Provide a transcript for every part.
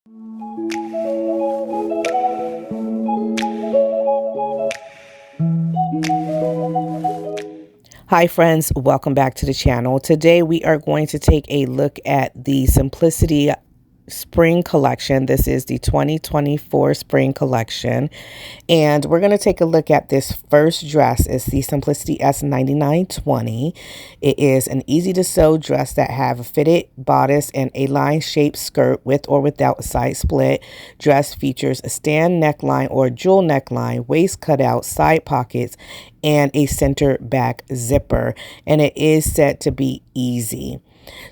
Hi friends, welcome back to the channel. Today we are going to take a look at the Simplicity spring collection. This is the 2024 spring collection, and we're going to take a look at this first dress. It's the Simplicity S9920. It is an easy to sew dress that have a fitted bodice and a line shaped skirt with or without a side split. Dress features a stand neckline or jewel neckline, waist cutout, side pockets, and a center back zipper, and it is said to be easy.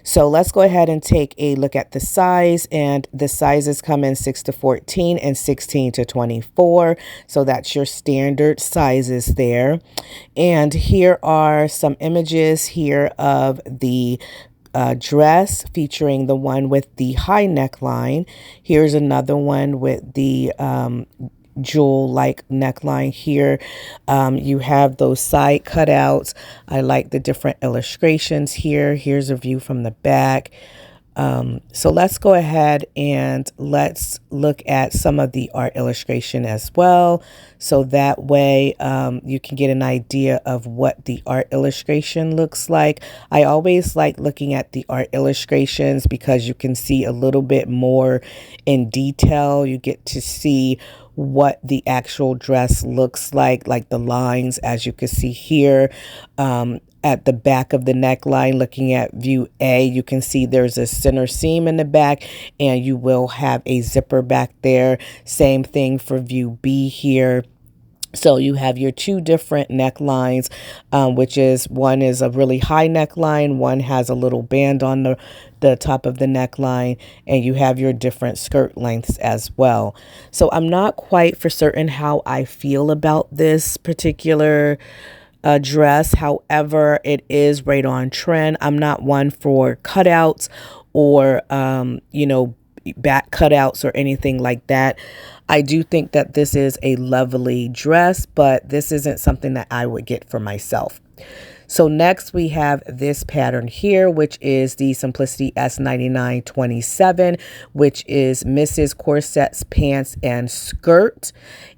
So let's go ahead and take a look at the size, and the sizes come in 6 to 14 and 16 to 24. So that's your standard sizes there. And here are some images here of the dress featuring the one with the high neckline. Here's another one with the jewel like neckline here. You have those side cutouts. I like the different illustrations here. Here's a view from the back. So let's go ahead and let's look at some of the art illustration as well. So that way you can get an idea of what the art illustration looks like. I always like looking at the art illustrations because you can see a little bit more in detail. You get to see what the actual dress looks like the lines, as you can see here. At the back of the neckline, looking at view A, you can see there's a center seam in the back, and you will have a zipper back there. Same thing for view B here. So you have your two different necklines, which is one is a really high neckline, one has a little band on the top of the neckline, and you have your different skirt lengths as well. So I'm not quite for certain how I feel about this particular dress. However, it is right on trend. I'm not one for cutouts or, back cutouts or anything like that. I do think that this is a lovely dress, but this isn't something that I would get for myself. So next we have this pattern here, which is the Simplicity S9927, which is Mrs. Corsets, pants, and skirt.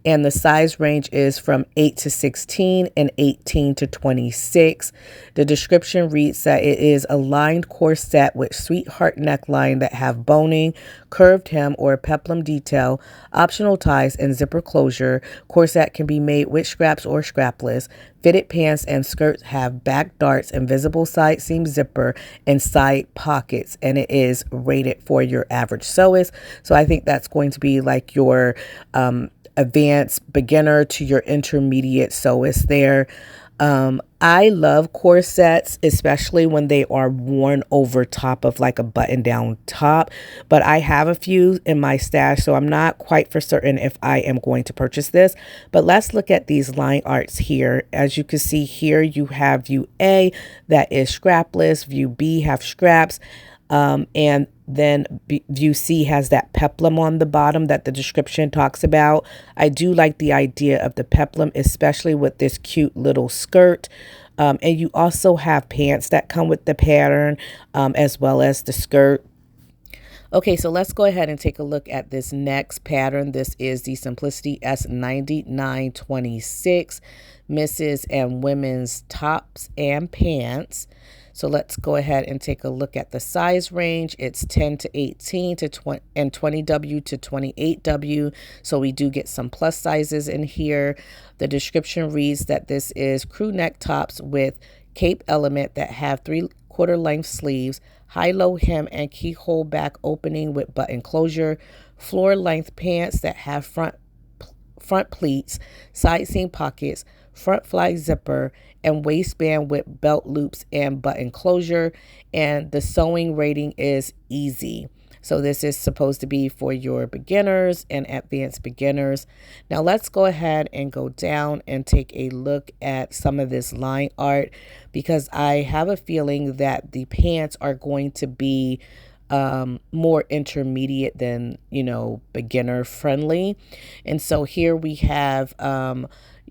And the size range is from 8 to 16 and 18 to 26. The description reads that it is a lined corset with sweetheart neckline that have boning, curved hem or peplum detail, optional ties, and zipper closure. Corset can be made with scraps or scrapless. Fitted pants and skirts have back darts and visible side seam zipper and side pockets, and it is rated for your average sewist. So I think that's going to be like your advanced beginner to your intermediate sewist there. I love corsets, especially when they are worn over top of like a button down top, but I have a few in my stash, so I'm not quite for certain if I am going to purchase this. But let's look at these line arts here. As you can see here, you have view A that is scrapless, view B have scraps, and then view C has that peplum on the bottom that the description talks about. I do like the idea of the peplum, especially with this cute little skirt. And you also have pants that come with the pattern, as well as the skirt. Okay, so let's go ahead and take a look at this next pattern. This is the Simplicity S9926, Misses and Women's Tops and Pants. So let's go ahead and take a look at the size range. It's 10 to 18 to 20 and 20W to 28W. So we do get some plus sizes in here. The description reads that this is crew neck tops with cape element that have 3/4 length sleeves, high-low hem and keyhole back opening with button closure, floor length pants that have front pleats, side seam pockets, front fly zipper, and waistband with belt loops and button closure. And the sewing rating is easy. So this is supposed to be for your beginners and advanced beginners. Now let's go ahead and go down and take a look at some of this line art, because I have a feeling that the pants are going to be more intermediate than, beginner friendly. And so here we have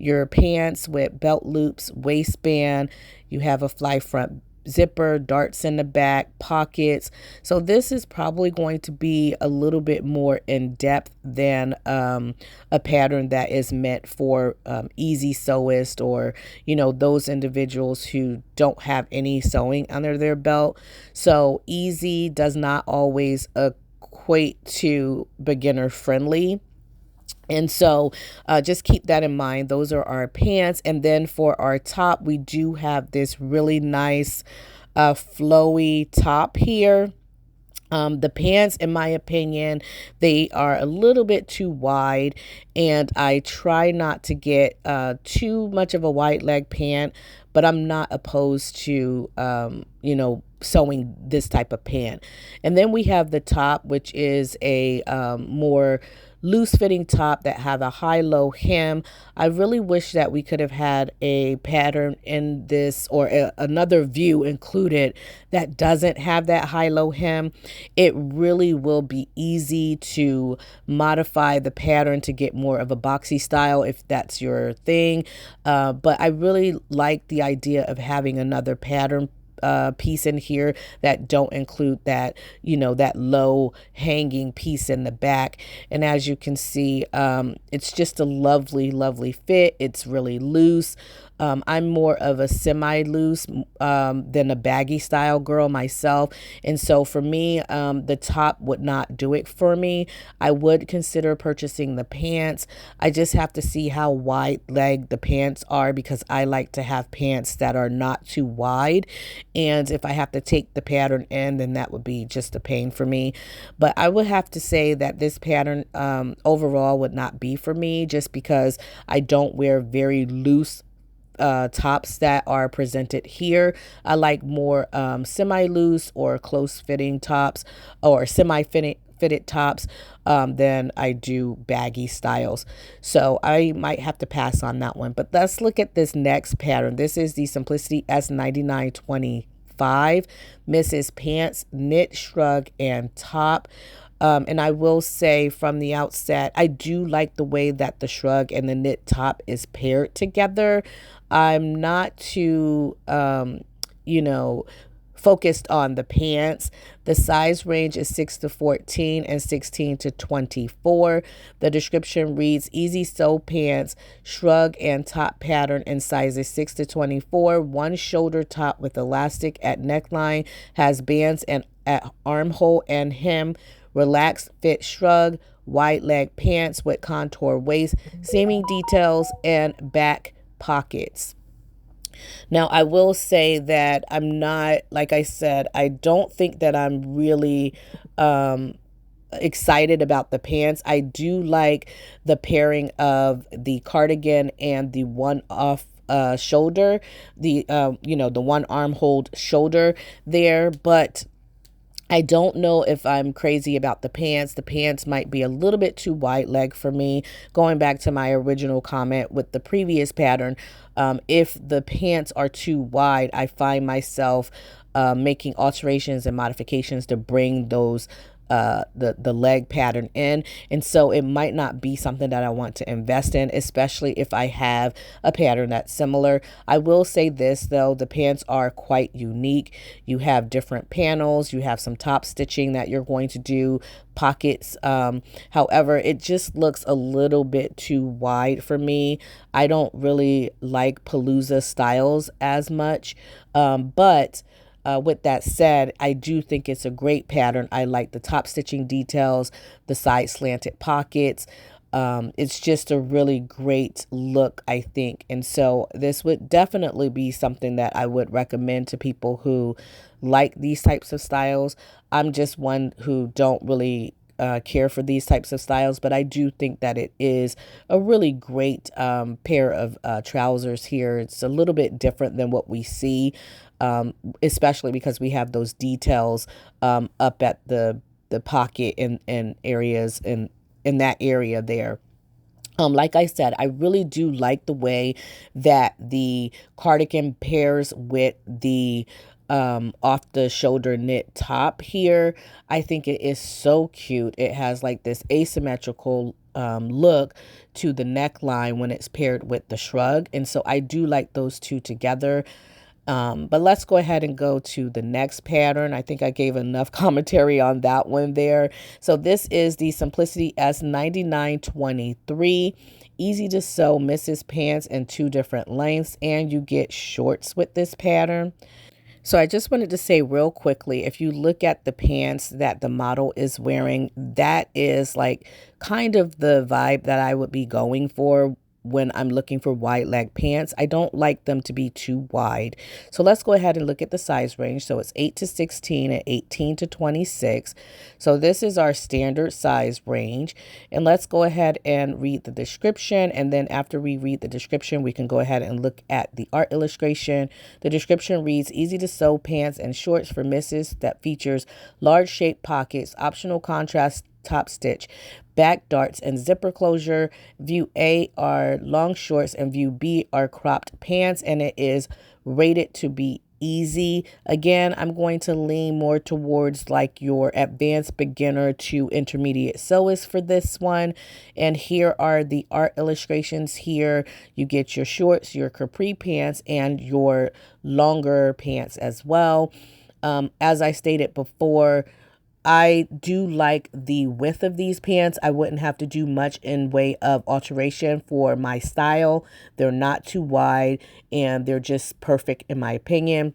your pants with belt loops, waistband. You have a fly front zipper, darts in the back, pockets. So this is probably going to be a little bit more in depth than a pattern that is meant for easy sewists, or those individuals who don't have any sewing under their belt. So easy does not always equate to beginner friendly. And so just keep that in mind. Those are our pants. And then for our top, we do have this really nice flowy top here. The pants, in my opinion, they are a little bit too wide, and I try not to get too much of a wide leg pant, but I'm not opposed to, sewing this type of pant. And then we have the top, which is a more loose fitting top that have a high-low hem. I really wish that we could have had a pattern in this, or another view included, that doesn't have that high-low hem. It really will be easy to modify the pattern to get more of a boxy style if that's your thing. But I really like the idea of having another pattern piece in here that don't include that, that low hanging piece in the back. And as you can see, it's just a lovely, lovely fit. It's really loose. I'm more of a semi-loose than a baggy style girl myself. And so for me, the top would not do it for me. I would consider purchasing the pants. I just have to see how wide leg the pants are, because I like to have pants that are not too wide. And if I have to take the pattern in, then that would be just a pain for me. But I would have to say that this pattern overall would not be for me, just because I don't wear very loose tops that are presented here. I like more semi-loose or close-fitting tops, or semi-fitted tops, than I do baggy styles. So I might have to pass on that one. But let's look at this next pattern. This is the Simplicity S9925 Mrs. Pants Knit Shrug and Top. And I will say from the outset, I do like the way that the shrug and the knit top is paired together. I'm not too, focused on the pants. The size range is 6 to 14 and 16 to 24. The description reads, easy sew pants, shrug and top pattern in sizes 6 to 24. One shoulder top with elastic at neckline, has bands and at armhole and hem. Relaxed fit shrug, wide leg pants with contour waist, seaming details, and back pockets. Now, I will say that I'm not, like I said, I don't think that I'm really excited about the pants. I do like the pairing of the cardigan and the one off shoulder, the the one arm hold shoulder there, but I don't know if I'm crazy about the pants. The pants might be a little bit too wide leg for me. Going back to my original comment with the previous pattern, if the pants are too wide, I find myself making alterations and modifications to bring those the leg pattern in, and so it might not be something that I want to invest in, especially if I have a pattern that's similar. I will say this though, the pants are quite unique. You have different panels, you have some top stitching that you're going to do, pockets. However, it just looks a little bit too wide for me. I don't really like Palooza styles as much, but with that said, I do think it's a great pattern. I like the top stitching details, the side slanted pockets. It's just a really great look, I think. And so this would definitely be something that I would recommend to people who like these types of styles. I'm just one who don't really care for these types of styles, but I do think that it is a really great pair of trousers here. It's a little bit different than what we see, especially because we have those details up at the pocket and areas in that area there. Like I said, I really do like the way that the cardigan pairs with the off the shoulder knit top here. I think it is so cute. It has like this asymmetrical look to the neckline when it's paired with the shrug. And so I do like those two together. But let's go ahead and go to the next pattern. I think I gave enough commentary on that one there. So this is the Simplicity S9923. Easy to sew misses pants in 2 different lengths, and you get shorts with this pattern. So I just wanted to say real quickly, if you look at the pants that the model is wearing, that is like kind of the vibe that I would be going for when I'm looking for wide leg pants. I don't like them to be too wide. So let's go ahead and look at the size range. So it's 8 to 16 and 18 to 26. So this is our standard size range. And let's go ahead and read the description. And then after we read the description, we can go ahead and look at the art illustration. The description reads, easy to sew pants and shorts for misses that features large shaped pockets, optional contrast top stitch, back darts, and zipper closure. View A are long shorts and view B are cropped pants, and it is rated to be easy. Again, I'm going to lean more towards like your advanced beginner to intermediate sewist for this one. And here are the art illustrations. Here you get your shorts, your capri pants, and your longer pants as well. As I stated before, I do like the width of these pants. I wouldn't have to do much in way of alteration for my style. They're not too wide and they're just perfect in my opinion.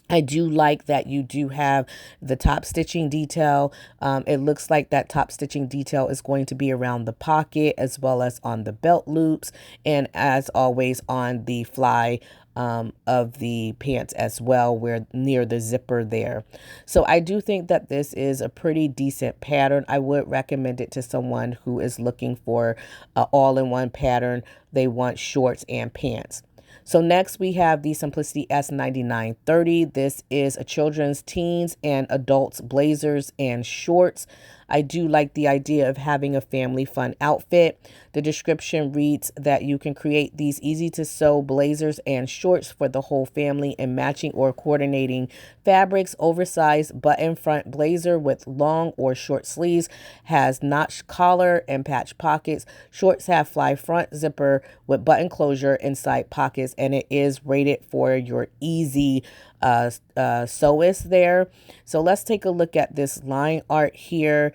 I do like that you do have the top stitching detail. It looks like that top stitching detail is going to be around the pocket as well as on the belt loops, and as always on the fly of the pants as well, where near the zipper there. So I do think that this is a pretty decent pattern. I would recommend it to someone who is looking for an all-in-one pattern. They want shorts and pants. So next we have the Simplicity S9930. This is a children's, teens, and adults blazers and shorts. I do like the idea of having a family fun outfit. The description reads that you can create these easy to sew blazers and shorts for the whole family in matching or coordinating fabrics. Oversized button front blazer with long or short sleeves, has notched collar and patch pockets. Shorts have fly front zipper with button closure inside pockets, and it is rated for your easy sewist there. So let's take a look at this line art here.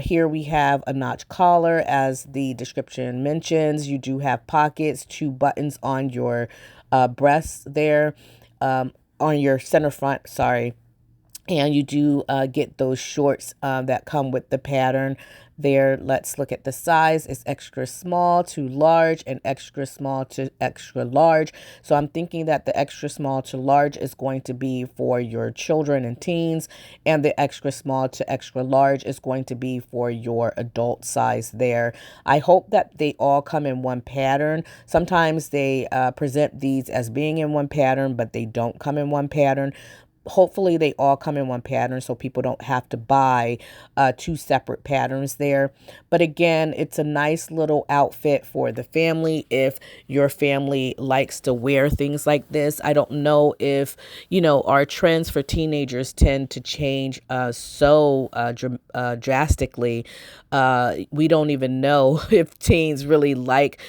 Here we have a notch collar, as the description mentions. You do have pockets, 2 buttons on your breasts there, on your center front, sorry. And you do get those shorts that come with the pattern there. Let's look at the size. It's extra small to large and extra small to extra large. So I'm thinking that the extra small to large is going to be for your children and teens, and the extra small to extra large is going to be for your adult size there. I hope that they all come in one pattern. Sometimes they present these as being in one pattern, but they don't come in one pattern. Hopefully they all come in one pattern so people don't have to buy 2 separate patterns there. But again, it's a nice little outfit for the family if your family likes to wear things like this. I don't know if, our trends for teenagers tend to change so drastically. We don't even know if teens really like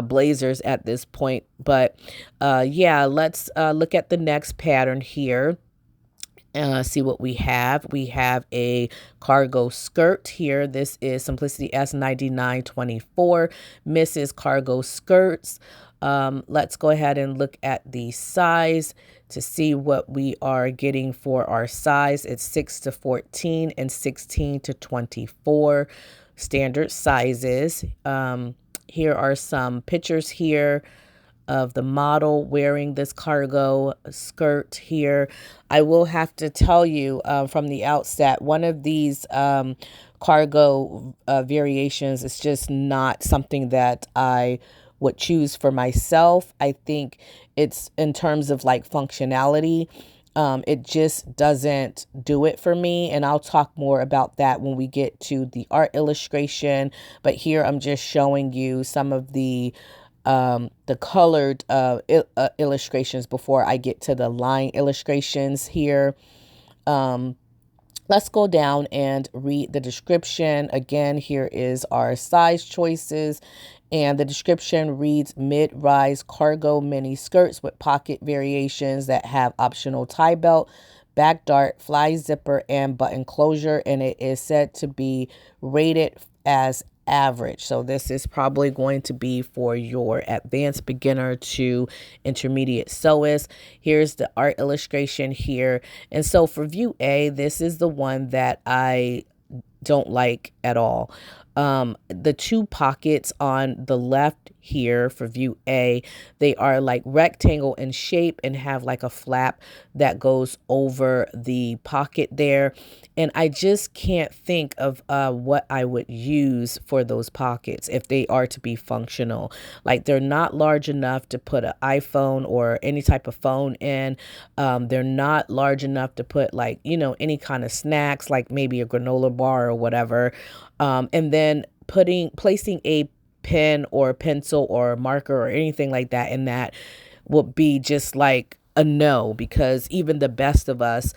blazers at this point. But yeah, let's look at the next pattern here. See what we have. We have a cargo skirt here. This is Simplicity S9924, Mrs. Cargo Skirts. Let's go ahead and look at the size to see what we are getting for our size. It's 6 to 14 and 16 to 24 standard sizes. Here are some pictures here of the model wearing this cargo skirt here. I will have to tell you from the outset, one of these cargo variations is just not something that I would choose for myself. I think it's in terms of like functionality. It just doesn't do it for me. And I'll talk more about that when we get to the art illustration. But here I'm just showing you some of the colored illustrations before I get to the line illustrations here. Let's go down and read the description. Again, here is our size choices. And the description reads mid-rise cargo mini skirts with pocket variations that have optional tie belt, back dart, fly zipper, and button closure. And it is said to be rated as average. So this is probably going to be for your advanced beginner to intermediate sewist. Here's the art illustration here. And so for view A, this is the one that I don't like at all. The two pockets on the left here for view A, they are like rectangle in shape and have like a flap that goes over the pocket there. And I just can't think of what I would use for those pockets if they are to be functional. Like they're not large enough to put an iPhone or any type of phone in. They're not large enough to put like, you know, any kind of snacks, like maybe a granola bar or whatever. And then placing a pen or a pencil or a marker or anything like that in that would be just like a no, because even the best of us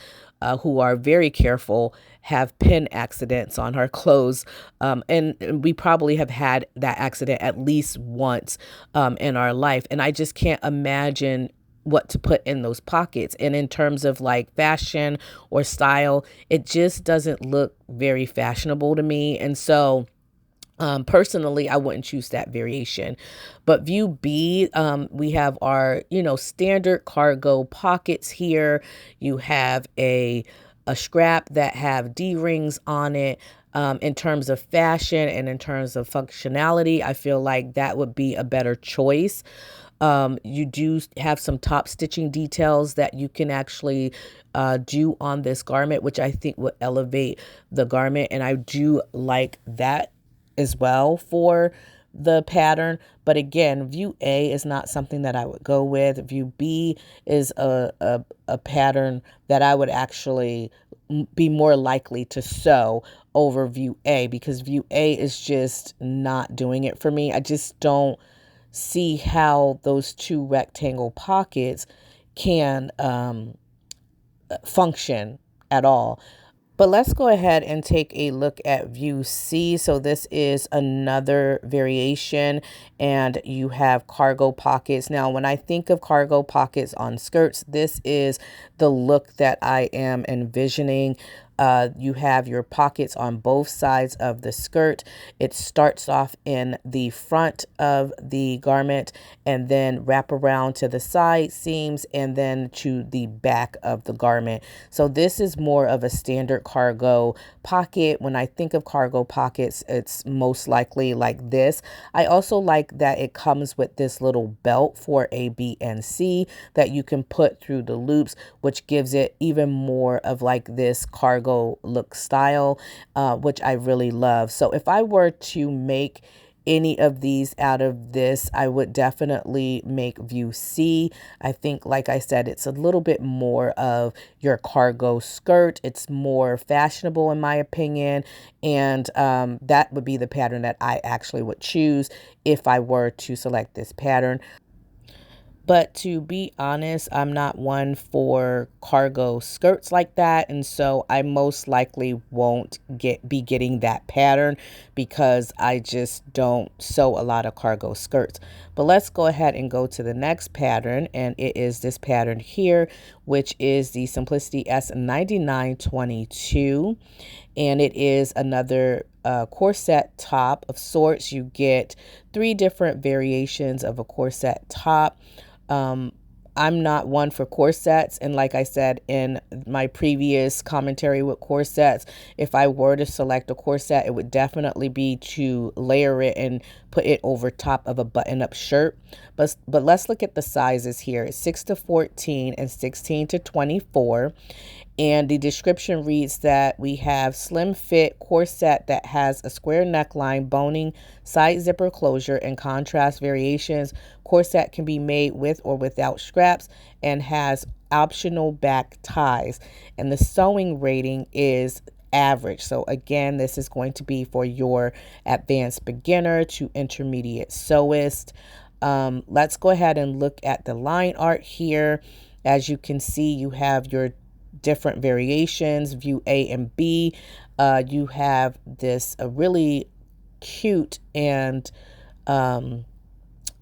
who are very careful have pen accidents on our clothes. And we probably have had that accident at least once in our life. And I just can't imagine what to put in those pockets. And in terms of like fashion or style, it just doesn't look very fashionable to me. And so personally, I wouldn't choose that variation. But view B, we have our, you know, standard cargo pockets here. You have a strap that have D-rings on it. In terms of fashion and in terms of functionality, I feel like that would be a better choice. You do have some top stitching details that you can actually do on this garment, which I think would elevate the garment. And I do like that as well for the pattern. But again, view A is not something that I would go with. View B is a pattern that I would actually be more likely to sew over view A, because view A is just not doing it for me. I just don't see how those two rectangle pockets can function at all. But let's go ahead and take a look at view C. So this is another variation, and you have cargo pockets. Now, when I think of cargo pockets on skirts, this is the look that I am envisioning. You have your pockets on both sides of the skirt. It starts off in the front of the garment and then wrap around to the side seams and then to the back of the garment. So this is more of a standard cargo pocket. When I think of cargo pockets, it's most likely like this. I also like that it comes with this little belt for A, B, and C that you can put through the loops, which gives it even more of like this cargo look style, which I really love. So if I were to make any of these out of this, I would definitely make view C. I think, like I said, it's a little bit more of your cargo skirt. It's more fashionable in my opinion. And that would be the pattern that I actually would choose if I were to select this pattern. But to be honest, I'm not one for cargo skirts like that. And so I most likely won't be getting that pattern because I just don't sew a lot of cargo skirts. But let's go ahead and go to the next pattern. And it is this pattern here, which is the Simplicity S9922. And it is another corset top of sorts. You get 3 different variations of a corset top. I'm not one for corsets. And like I said in my previous commentary with corsets, if I were to select a corset, it would definitely be to layer it and put it over top of a button-up shirt. But let's look at the sizes here. It's 6 to 14 and 16 to 24. And the description reads that we have slim fit corset that has a square neckline, boning, side zipper closure, and contrast variations. Corset can be made with or without straps and has optional back ties. And the sewing rating is average. So again, this is going to be for your advanced beginner to intermediate sewist. Let's go ahead and look at the line art here. As you can see, you have your different variations, view A and B. You have this a really cute and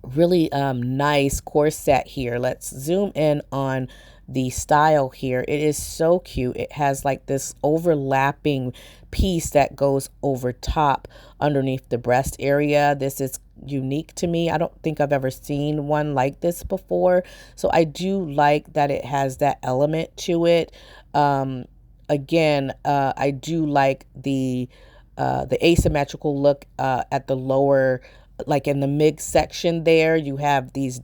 really nice corset here. Let's zoom in on the style here. It is so cute. It has like this overlapping piece that goes over top underneath the breast area. This is unique to me. I don't think I've ever seen one like this before. So I do like that it has that element to it. Again, I do like the asymmetrical look at the lower, like in the mid section there. You have these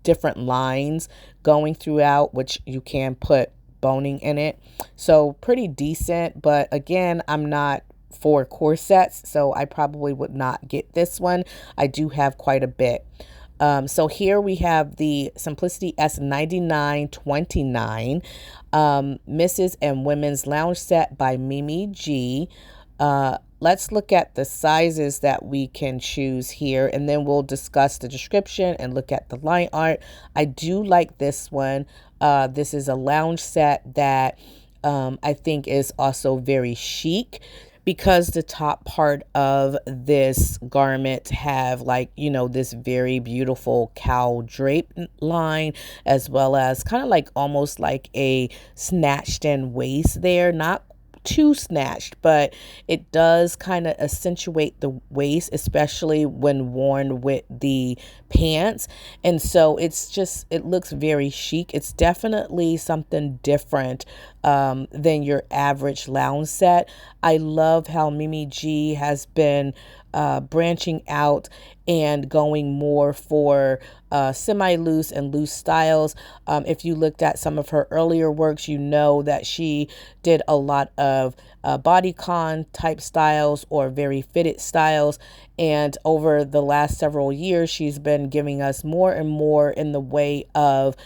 different lines going throughout, which you can put boning in it. So pretty decent, but again, I'm not for corsets, so I probably would not get this one. I do have quite a bit. So here we have the Simplicity S9929 Mrs. and Women's Lounge Set by Mimi G. Let's look at the sizes that we can choose here, and then we'll discuss the description and look at the line art. I do like this one. This is a lounge set that I think is also very chic, because the top part of this garment have, like, you know, this very beautiful cowl drape line, as well as kind of like almost like a snatched in waist there. Not too snatched, but it does kind of accentuate the waist, especially when worn with the pants. And so it's just, it looks very chic. It's definitely something different than your average lounge set. I love how Mimi G has been branching out and going more for semi-loose and loose styles. If you looked at some of her earlier works, you know that she did a lot of bodycon type styles or very fitted styles. And over the last several years, she's been giving us more and more in the way of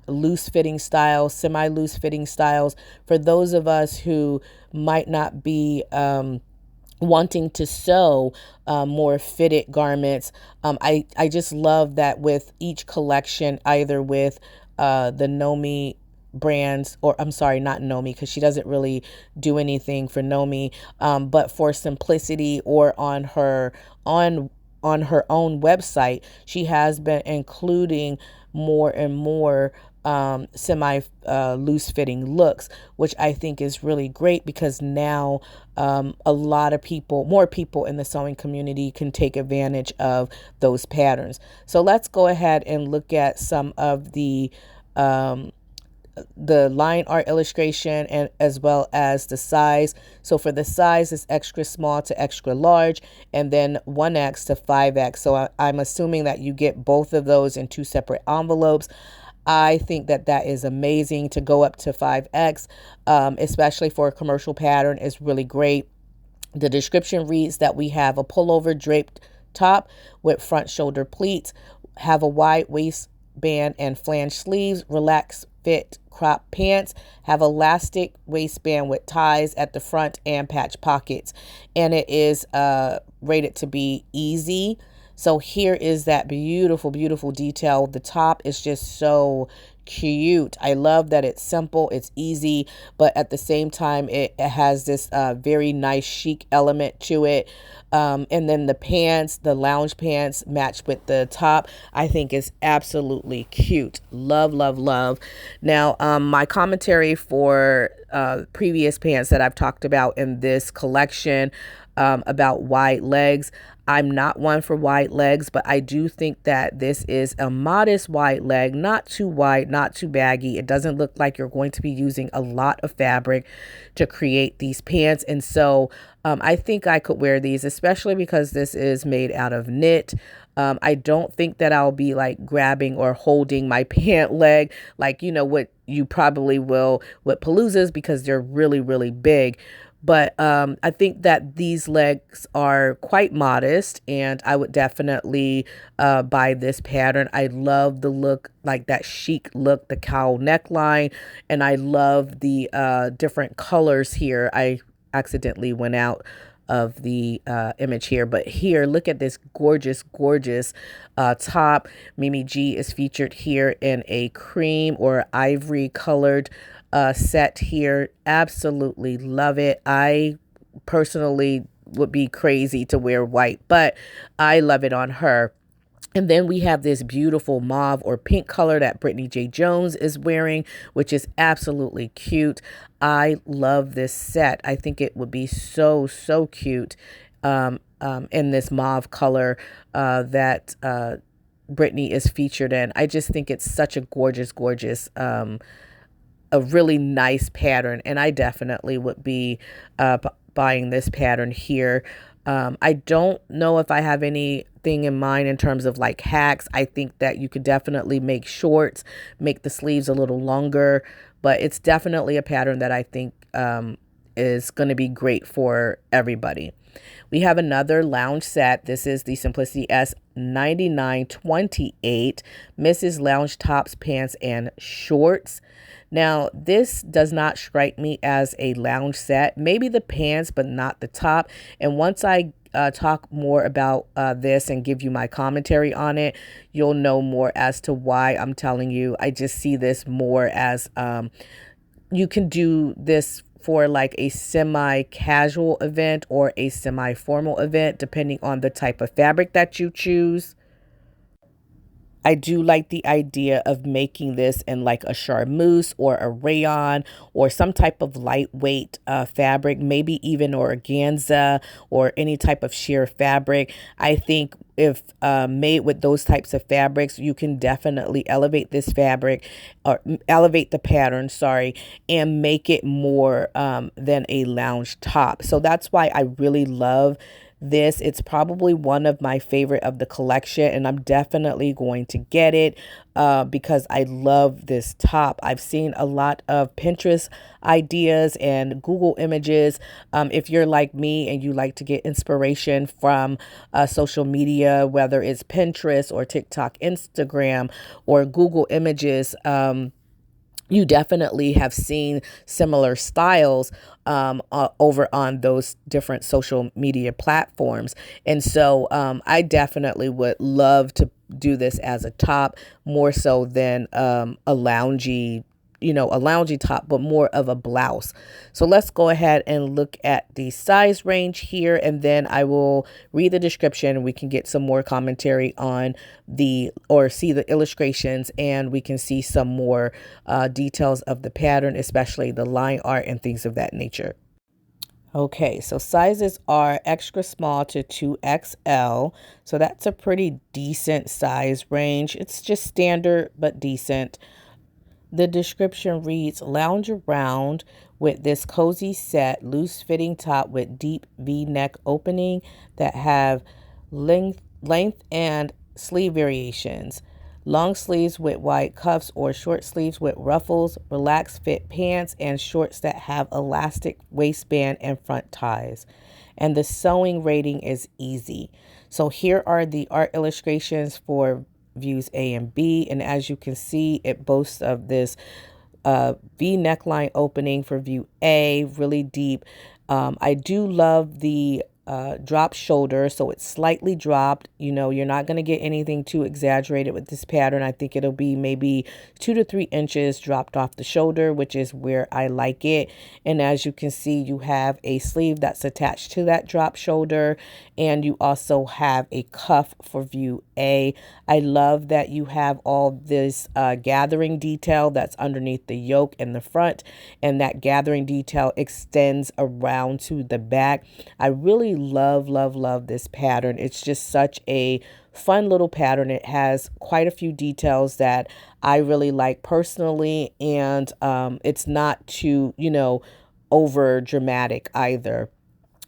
loose fitting styles, semi-loose fitting styles. For those of us who might not be wanting to sew more fitted garments, I just love that with each collection, either with the Nomi brands, or I'm sorry, not Nomi, because she doesn't really do anything for Nomi, but for Simplicity, or on her own website, she has been including more and more semi loose fitting looks, which I think is really great, because now a lot of people, more people in the sewing community, can take advantage of those patterns. So let's go ahead and look at some of the line art illustration, and as well as the size. So for the size, it's extra small to extra large, and then 1X to 5X. So I'm assuming that you get both of those in two separate envelopes. I think that that is amazing. To go up to 5X, especially for a commercial pattern, is really great. The description reads that we have a pullover draped top with front shoulder pleats, have a wide waistband and flange sleeves, relaxed fit crop pants, have elastic waistband with ties at the front and patch pockets, and it is rated to be easy. So here is that beautiful, beautiful detail. The top is just so cute. I love that it's simple, it's easy, but at the same time, it has this very nice chic element to it. And then the pants, the lounge pants, matched with the top, I think is absolutely cute. Love, love, love. Now, my commentary for previous pants that I've talked about in this collection, about wide legs. I'm not one for wide legs, but I do think that this is a modest wide leg, not too wide, not too baggy. It doesn't look like you're going to be using a lot of fabric to create these pants. And so I think I could wear these, especially because this is made out of knit. I don't think that I'll be like grabbing or holding my pant leg like, you know, what you probably will with Paloozas, because they're really, really big. But I think that these legs are quite modest, and I would definitely buy this pattern. I love the look, like that chic look, the cowl neckline, and I love the different colors here. I accidentally went out of the image here, but here, look at this gorgeous, gorgeous top. Mimi G is featured here in a cream or ivory colored set here. Absolutely love it. I personally would be crazy to wear white, but I love it on her. And then we have this beautiful mauve or pink color that Brittany J. Jones is wearing, which is absolutely cute. I love this set. I think it would be so, so cute in this mauve color that Brittany is featured in. I just think it's such a gorgeous, gorgeous a really nice pattern, and I definitely would be buying this pattern here. I don't know if I have anything in mind in terms of like hacks. I think that you could definitely make shorts, make the sleeves a little longer, but it's definitely a pattern that I think is going to be great for everybody. We have another lounge set. This is the Simplicity S 9928 Mrs. Lounge tops, pants, and shorts. Now, this does not strike me as a lounge set. Maybe the pants, but not the top. And once I talk more about this and give you my commentary on it, you'll know more as to why I'm telling you. I just see this more as you can do this for like a semi-casual event or a semi-formal event, depending on the type of fabric that you choose. I do like the idea of making this in like a charmeuse or a rayon or some type of lightweight fabric, maybe even organza or any type of sheer fabric. I think if made with those types of fabrics, you can definitely elevate this fabric or elevate the pattern, sorry, and make it more than a lounge top. So that's why I really love this. It's probably one of my favorite of the collection, and I'm definitely going to get it because I love this top. I've seen a lot of Pinterest ideas and Google images. If you're like me and you like to get inspiration from social media, whether it's Pinterest or TikTok, Instagram, or Google images, you definitely have seen similar styles over on those different social media platforms. And so I definitely would love to do this as a top more so than a loungy, a loungy top, but more of a blouse. So let's go ahead and look at the size range here, and then I will read the description and we can get some more commentary on or see the illustrations, and we can see some more details of the pattern, especially the line art and things of that nature. Okay, so sizes are extra small to 2XL. So that's a pretty decent size range. It's just standard, but decent. The description reads, lounge around with this cozy set, loose fitting top with deep V-neck opening that have length and sleeve variations. Long sleeves with wide cuffs or short sleeves with ruffles, relaxed fit pants, and shorts that have elastic waistband and front ties. And the sewing rating is easy. So here are the art illustrations for views A and B, and as you can see, it boasts of this V neckline opening for view A, really deep. I do love the drop shoulder, so it's slightly dropped. You're not going to get anything too exaggerated with this pattern. I think it'll be maybe 2 to 3 inches dropped off the shoulder, which is where I like it. And as you can see, you have a sleeve that's attached to that drop shoulder, and you also have a cuff for view A. I love that you have all this gathering detail that's underneath the yoke and the front, and that gathering detail extends around to the back. I really love this pattern. It's just such a fun little pattern. It has quite a few details that I really like personally, and it's not too over dramatic either,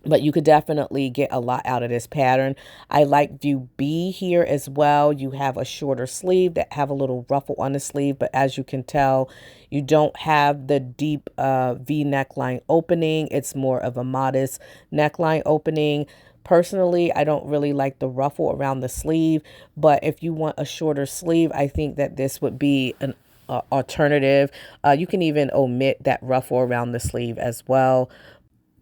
but you could definitely get a lot out of this pattern. I like view B here as well. You have a shorter sleeve that have a little ruffle on the sleeve, but as you can tell, you don't have the deep V neckline opening. It's more of a modest neckline opening. Personally, I don't really like the ruffle around the sleeve, but if you want a shorter sleeve, I think that this would be an alternative. You can even omit that ruffle around the sleeve as well.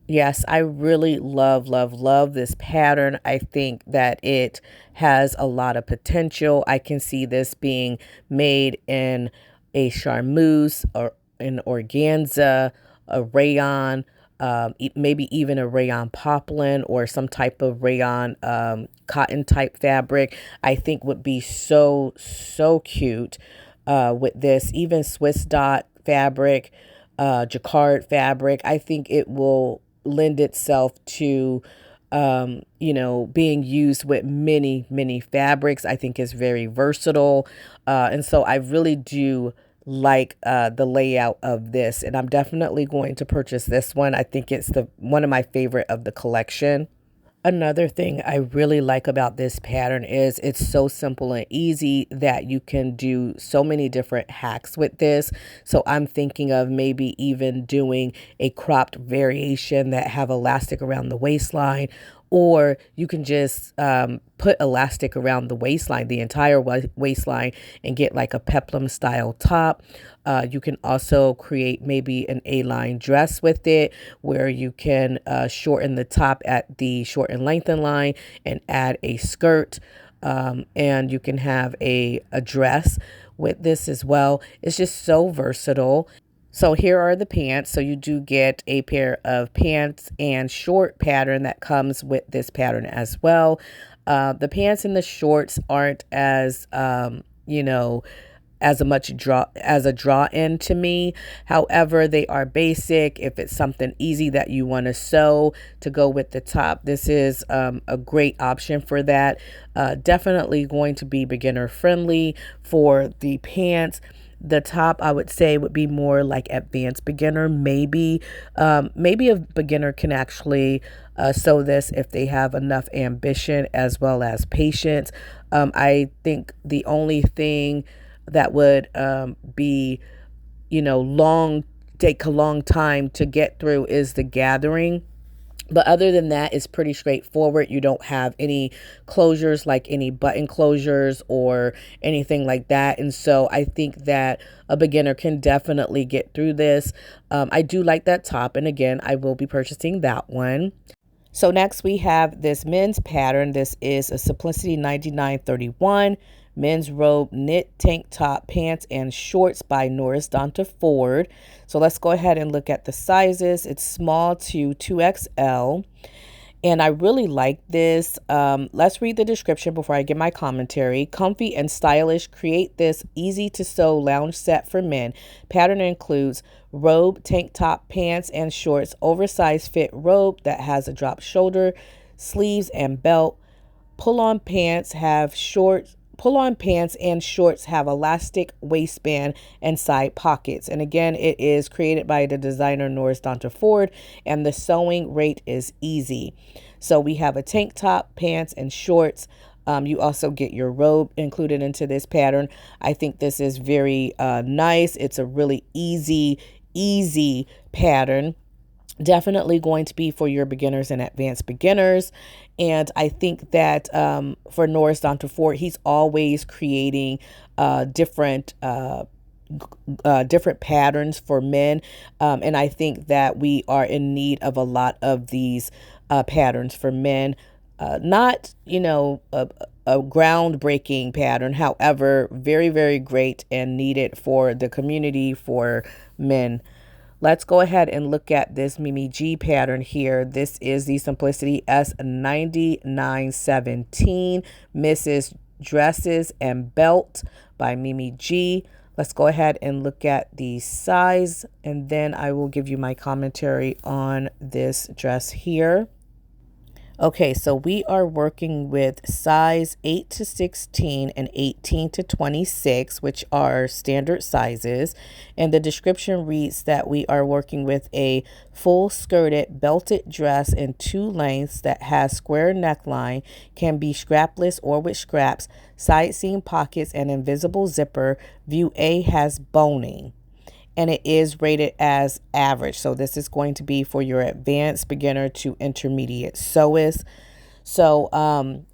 Yes, I really love this pattern. I think that it has a lot of potential. I can see this being made in a charmeuse or an organza, a rayon, maybe even a rayon poplin or some type of rayon cotton type fabric, I think would be so, so cute with this. Even Swiss dot fabric, jacquard fabric, I think it will lend itself to being used with many, many fabrics. I think is very versatile. And so I really do like the layout of this, and I'm definitely going to purchase this one. I think it's the one of my favorite of the collection. Another thing I really like about this pattern is it's so simple and easy that you can do so many different hacks with this. So I'm thinking of maybe even doing a cropped variation that have elastic around the waistline, or you can just put elastic around the waistline, the entire waistline, and get like a peplum style top. You can also create maybe an A-line dress with it, where you can shorten the top at the short and lengthen line and add a skirt. And you can have a dress with this as well. It's just so versatile. So here are the pants. So you do get a pair of pants and short pattern that comes with this pattern as well. The pants and the shorts aren't as, as a draw in to me. However, they are basic. If it's something easy that you want to sew to go with the top, this is a great option for that. Definitely going to be beginner friendly for the pants. The top, I would say, would be more like advanced beginner. Maybe a beginner can actually sew this if they have enough ambition as well as patience. I think the only thing that would be, take a long time to get through is the gathering. But other than that, it's pretty straightforward. You don't have any closures, like any button closures or anything like that. And so I think that a beginner can definitely get through this. I do like that top. And again, I will be purchasing that one. So next we have this men's pattern. This is a Simplicity 9931 men's robe knit tank top pants and shorts by Norris Donta Ford. So let's go ahead and look at the sizes. It's small to 2XL. And I really like this. Let's read the description before I give my commentary. Comfy and stylish, create this easy to sew lounge set for men. Pattern includes robe, tank top, pants, and shorts. Oversized fit robe that has a drop shoulder, sleeves, and belt. Pull-on pants and shorts have elastic waistband and side pockets. And again, it is created by the designer Norris Donta Ford, and the sewing rate is easy. So we have a tank top, pants, and shorts. You also get your robe included into this pattern. I think this is very nice. It's a really easy pattern. Definitely going to be for your beginners and advanced beginners. And I think that for Norris Donta Ford, he's always creating different patterns for men. And I think that we are in need of a lot of these patterns for men. Not, a groundbreaking pattern, however, very, very great and needed for the community for men. Let's go ahead and look at this Mimi G pattern here. This is the Simplicity S9917 Mrs. Dresses and Belt by Mimi G. Let's go ahead and look at the size, and then I will give you my commentary on this dress here. Okay, so we are working with size 8 to 16 and 18 to 26, which are standard sizes. And the description reads that we are working with a full skirted belted dress in 2 lengths that has square neckline, can be strapless or with straps, side seam pockets, and invisible zipper. View A has boning. And it is rated as average. So this is going to be for your advanced beginner to intermediate sewist. So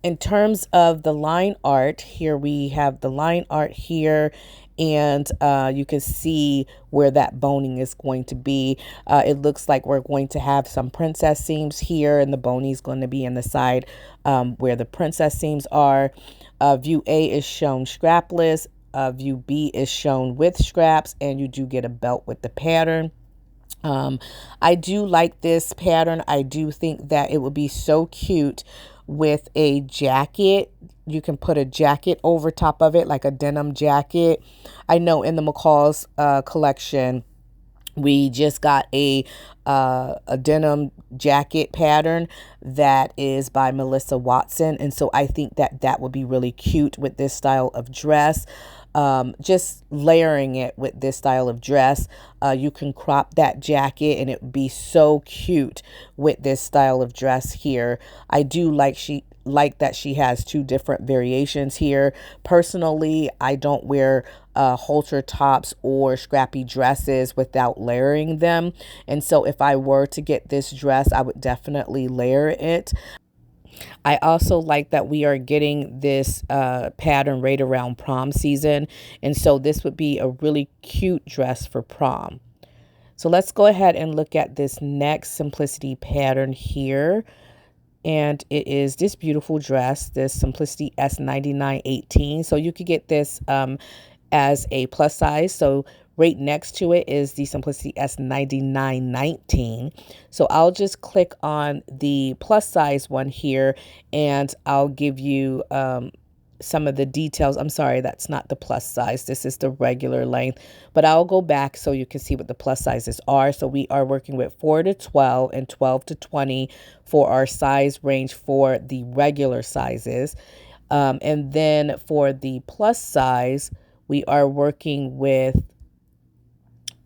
in terms of the line art, here we have the line art here, and you can see where that boning is going to be. It looks like we're going to have some princess seams here, and the boning is going to be in the side where the princess seams are. View A is shown strapless. view B is shown with straps, and you do get a belt with the pattern. I do like this pattern. I do think that it would be so cute with a jacket. You can put a jacket over top of it, like a denim jacket. I know in the McCall's collection, we just got a denim jacket pattern that is by Melissa Watson. And so I think that that would be really cute with this style of dress. Just layering it with this style of dress. You can crop that jacket and it would be so cute with this style of dress here. I do like that she has two different variations here. Personally, I don't wear halter tops or scrappy dresses without layering them. And so if I were to get this dress, I would definitely layer it. I also like that we are getting this pattern right around prom season. And so this would be a really cute dress for prom. So let's go ahead and look at this next Simplicity pattern here. And it is this beautiful dress, this Simplicity S9918. So you could get this as a plus size. So right next to it is the Simplicity S9919. So I'll just click on the plus size one here, and I'll give you some of the details. I'm sorry, that's not the plus size. This is the regular length, but I'll go back so you can see what the plus sizes are. So we are working with 4 to 12 and 12 to 20 for our size range for the regular sizes. And then for the plus size, we are working with,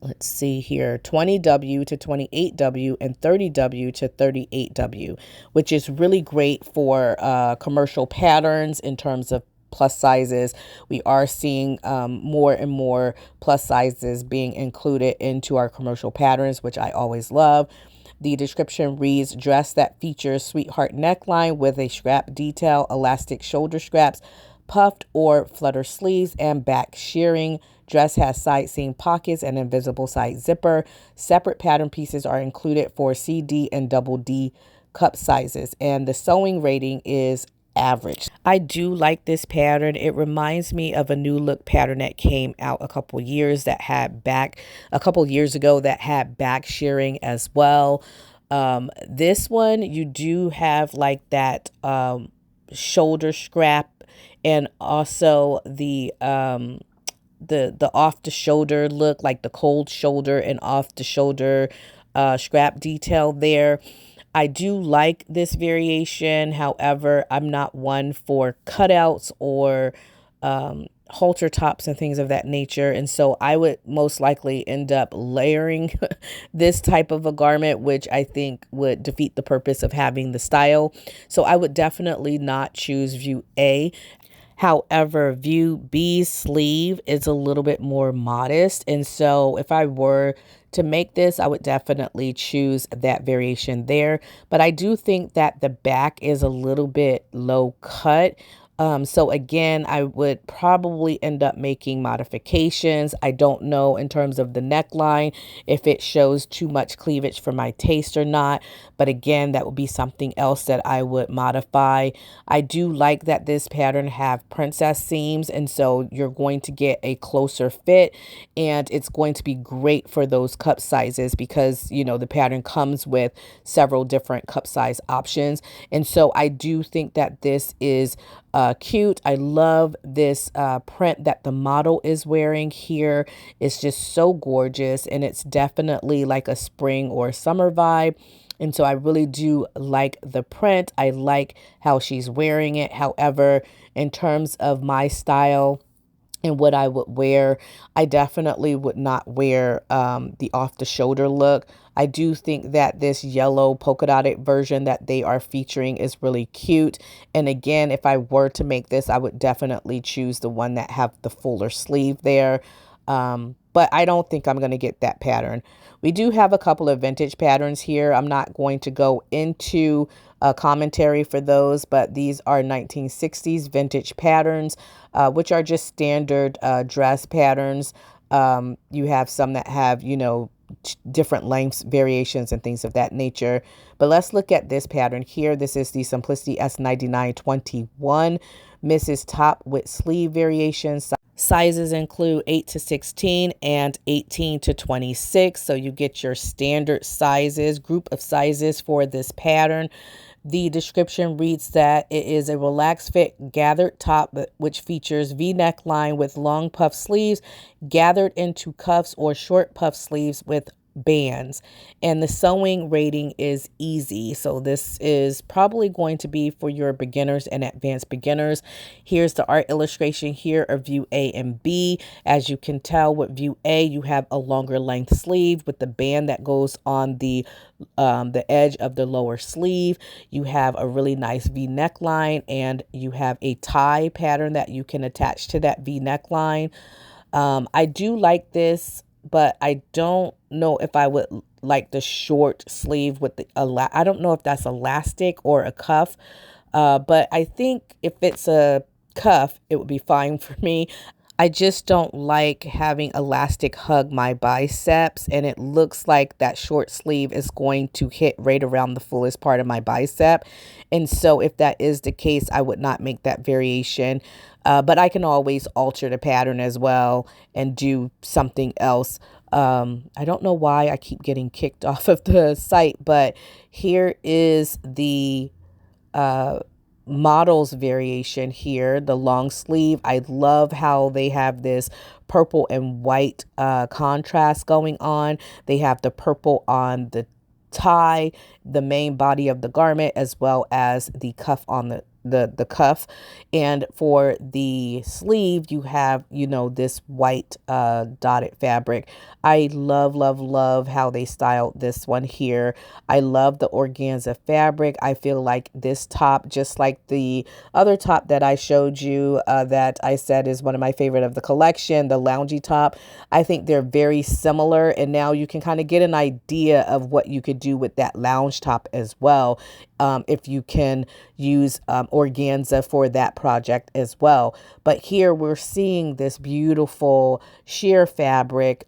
let's see here, 20W to 28W and 30W to 38W, which is really great for commercial patterns in terms of plus sizes. We are seeing more and more plus sizes being included into our commercial patterns, which I always love. The description reads, dress that features sweetheart neckline with a scrap detail, elastic shoulder straps, puffed or flutter sleeves, and back shearing. Dress has side seam pockets and invisible side zipper. Separate pattern pieces are included for CD and double D cup sizes, and the sewing rating is average. I do like this pattern. It reminds me of a new look pattern that came out a couple years ago that had back shearing as well. This one, you do have like that shoulder scrap, and also the off the shoulder look, like the cold shoulder and off the shoulder scrap detail there. I do like this variation. However, I'm not one for cutouts or halter tops and things of that nature. And so I would most likely end up layering this type of a garment, which I think would defeat the purpose of having the style. So I would definitely not choose view A. However, view B's sleeve is a little bit more modest. And so if I were to make this, I would definitely choose that variation there. But I do think that the back is a little bit low cut. So again, I would probably end up making modifications. I don't know in terms of the neckline if it shows too much cleavage for my taste or not. But again, that would be something else that I would modify. I do like that this pattern have princess seams, and so you're going to get a closer fit, and it's going to be great for those cup sizes because, you know, the pattern comes with several different cup size options. And so I do think that this is cute. I love this print that the model is wearing here. It's just so gorgeous, and it's definitely like a spring or summer vibe. And so I really do like the print. I like how she's wearing it. However, in terms of my style and what I would wear, I definitely would not wear the off the shoulder look. I do think that this yellow polka dotted version that they are featuring is really cute. And again, if I were to make this, I would definitely choose the one that have the fuller sleeve there. But I don't think I'm going to get that pattern. We do have a couple of vintage patterns here. I'm not going to go into a commentary for those, but these are 1960s vintage patterns, which are just standard dress patterns. You have some that have, you know, different lengths, variations, and things of that nature. But let's look at this pattern here. This is the Simplicity S9921 Mrs. Top with sleeve variations, Sizes include 8 to 16 and 18 to 26. So you get your standard sizes, group of sizes for this pattern. The description reads that it is a relaxed fit gathered top which features V-neck line with long puff sleeves gathered into cuffs or short puff sleeves with bands, and the sewing rating is easy. So this is probably going to be for your beginners and advanced beginners. Here's the art illustration here of view A and B. As you can tell with view A, you have a longer length sleeve with the band that goes on the edge of the lower sleeve. You have a really nice V neckline, and you have a tie pattern that you can attach to that V neckline. I do like this, but I don't know if I would like the short sleeve with the I don't know if that's elastic or a cuff, but I think if it's a cuff, it would be fine for me. I just don't like having elastic hug my biceps, and it looks like that short sleeve is going to hit right around the fullest part of my bicep. And so if that is the case, I would not make that variation. But I can always alter the pattern as well and do something else. I don't know why I keep getting kicked off of the site, but here is the models variation here, the long sleeve. I love how they have this purple and white contrast going on. They have the purple on the tie, the main body of the garment, as well as the cuff on the cuff. And for the sleeve, you have, you know, this white dotted fabric. I love how they styled this one here. I love the organza fabric. I feel like this top, just like the other top that I showed you that I said is one of my favorite of the collection, the loungy top, I think they're very similar. And now you can kind of get an idea of what you could do with that lounge top as well, if you can use organza for that project as well. But here we're seeing this beautiful sheer fabric.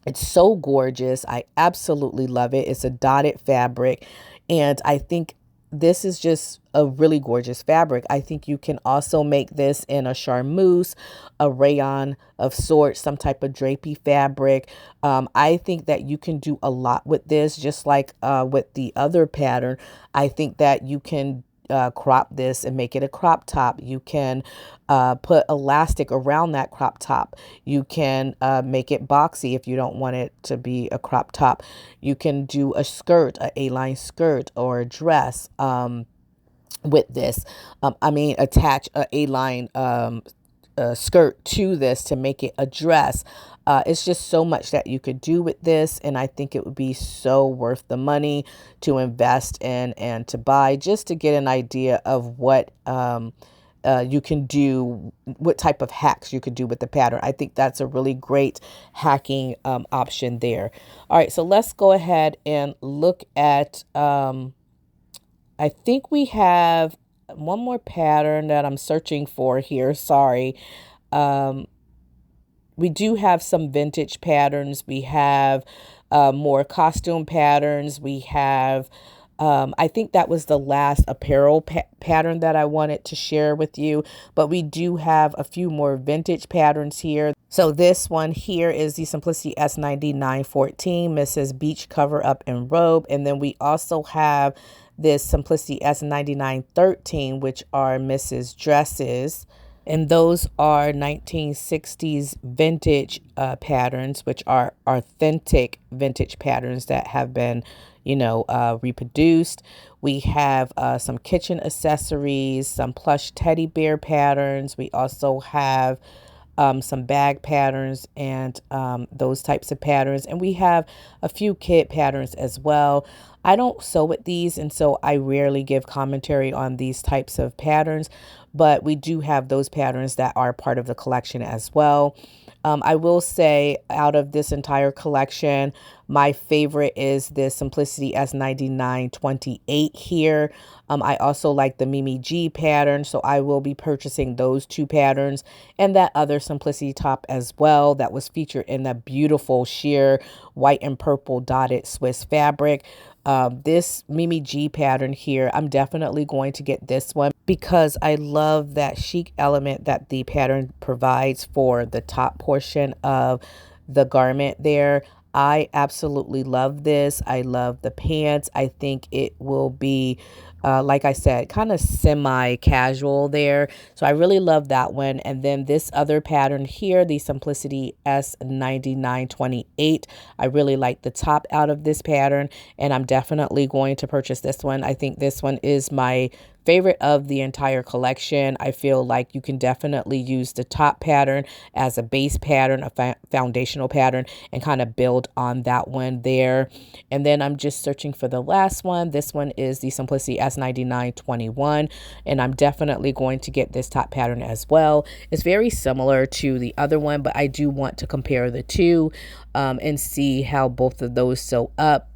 It's so gorgeous. I absolutely love it. It's a dotted fabric, and I think this is just a really gorgeous fabric. I think you can also make this in a charmeuse, a rayon of sorts, some type of drapey fabric. I think that you can do a lot with this, just like with the other pattern. I think that you can crop this and make it a crop top. You can put elastic around that crop top. You can make it boxy if you don't want it to be a crop top. You can do a skirt, a A-line skirt, or a dress with this. Attach a A-line skirt to this to make it a dress. It's just so much that you could do with this, and I think it would be so worth the money to invest in and to buy, just to get an idea of what you can do, what type of hacks you could do with the pattern. I think that's a really great hacking option there. All right, so let's go ahead and look at, I think we have one more pattern that I'm searching for here. Sorry. We do have some vintage patterns. We have more costume patterns. We have, I think that was the last apparel pattern that I wanted to share with you, but we do have a few more vintage patterns here. So this one here is the Simplicity S9914, Mrs. Beach Cover Up and Robe. And then we also have this Simplicity S9913, which are Mrs. Dresses. And those are 1960s vintage patterns, which are authentic vintage patterns that have been, reproduced. We have some kitchen accessories, some plush teddy bear patterns. We also have some bag patterns and those types of patterns. And we have a few kid patterns as well. I don't sew with these, and so I rarely give commentary on these types of patterns, but we do have those patterns that are part of the collection as well. I will say, out of this entire collection, my favorite is the Simplicity S9928 here. I also like the Mimi G pattern, so I will be purchasing those two patterns and that other Simplicity top as well that was featured in that beautiful sheer white and purple dotted Swiss fabric. This Mimi G pattern here, I'm definitely going to get this one because I love that chic element that the pattern provides for the top portion of the garment there. I absolutely love this. I love the pants. I think it will be, like I said, kind of semi-casual there. So I really love that one. And then this other pattern here, the Simplicity S9928. I really like the top out of this pattern, and I'm definitely going to purchase this one. I think this one is my favorite of the entire collection. I feel like you can definitely use the top pattern as a base pattern, a foundational pattern, and kind of build on that one there. And then I'm just searching for the last one. This one is the Simplicity S9921, and I'm definitely going to get this top pattern as well. It's very similar to the other one, but I do want to compare the two and see how both of those sew up.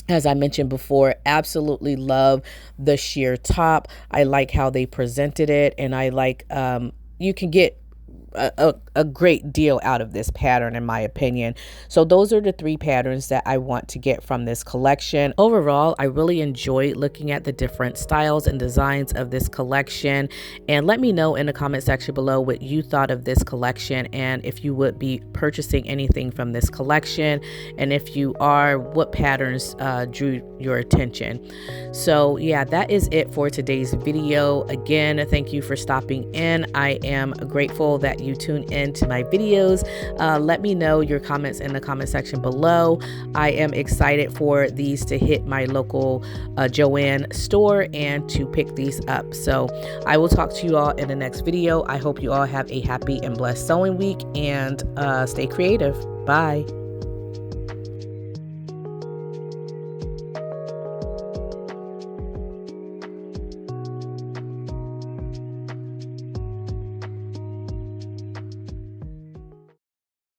As I mentioned before, absolutely love the sheer top. I like how they presented it, and I like you can get a great deal out of this pattern, in my opinion. So those are the 3 patterns that I want to get from this collection. Overall, I really enjoyed looking at the different styles and designs of this collection. And let me know in the comment section below what you thought of this collection, and if you would be purchasing anything from this collection, and if you are, what patterns drew your attention. So yeah, that is it for today's video. Again, thank you for stopping in. I am grateful that you tune in to my videos. Let me know your comments in the comment section below. I am excited for these to hit my local Joann store and to pick these up. So I will talk to you all in the next video. I hope you all have a happy and blessed sewing week, and stay creative. Bye.